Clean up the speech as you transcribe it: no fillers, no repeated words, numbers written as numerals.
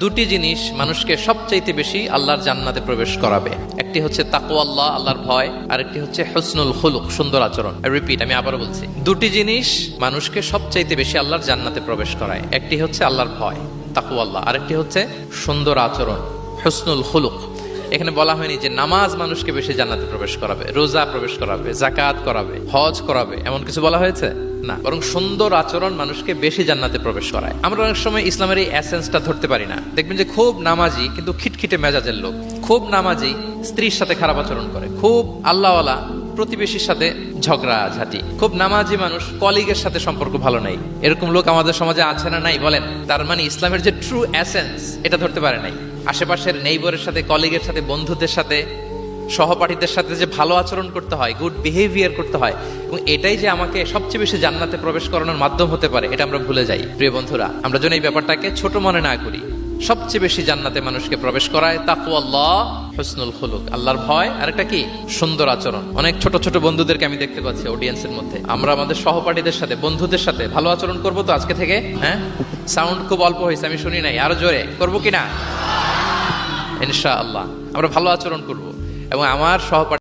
দুটি জিনিস মানুষকে সবচাইতে বেশি আল্লাহর জান্নাতে প্রবেশ করাবে। একটি হচ্ছে তাকওয়াল্লাহ, আল্লাহর ভয়, আর একটি হচ্ছে হুসনুল খুলুক, সুন্দর আচরণ। রিপিট, আমি আবারও বলছি, দুটি জিনিস মানুষকে সবচাইতে বেশি আল্লাহর জান্নাতে প্রবেশ করায়। একটি হচ্ছে আল্লাহর ভয়, তাকওয়াল্লাহ, আর একটি হচ্ছে সুন্দর আচরণ, হুসনুল খুলুক। এখানে বলা হয়নি যে নামাজ মানুষকে বেশি জান্নাতে প্রবেশ করাবে, রোজা প্রবেশ করাবে, যাকাত করাবে, হজ করাবে, এমন কিছু বলা হয়েছে না। বরং সুন্দর আচরণ মানুষকে বেশি জান্নাতে প্রবেশ করায়। আমরা অনেক সময় ইসলামের এই এসেন্সটা ধরতে পারি না। দেখবেন যে খুব নামাজি কিন্তু খিটখিটে মেজাজের লোক, খুব নামাজি স্ত্রীর সাথে খারাপ আচরণ করে, খুব আল্লাহওয়ালা প্রতিবেশীর সাথে ঝগড়া ঝাঁটি, খুব নামাজি মানুষ কলিগের সাথে সম্পর্ক ভালো নাই। এরকম লোক আমাদের সমাজে আছে না নাই বলেন? তার মানে ইসলামের যে ট্রু এসেন্স এটা ধরতে পারে নাই। আশেপাশের নেইবরের সাথে, কলিগের সাথে, বন্ধুদের সাথে, সহপাঠীদের সাথে যে ভালো আচরণ করতে হয়, গুড বিহেভিয়ার করতে হয়, এবং এটাই যে আমাকে সবচেয়ে বেশি জান্নাতে প্রবেশ করানোর মাধ্যম হতে পারে, এটা আমরা ভুলে যাই। প্রিয় বন্ধুরা, আমরা যেন এই ব্যাপারটাকে ছোট মনে না করি। সবচেয়ে বেশি জান্নাতে মানুষকে প্রবেশ করায় তাকওয়াল্লাহ, হুসনুল খুলুক, আল্লাহর ভয়, আর একটা কি সুন্দর আচরণ। অনেক ছোট ছোট বন্ধুদেরকে আমি দেখতে পাচ্ছি অডিয়েন্সের মধ্যে। আমরা আমাদের সহপাঠীদের সাথে, বন্ধুদের সাথে ভালো আচরণ করবো তো আজকে থেকে? হ্যাঁ, সাউন্ড খুব অল্প হয়েছে, আমি শুনি নাই, আরো জোরে করবো কিনা? ইনশাআল্লাহ আমরা ভালো আচরণ করব এবং আমার সহপাঠী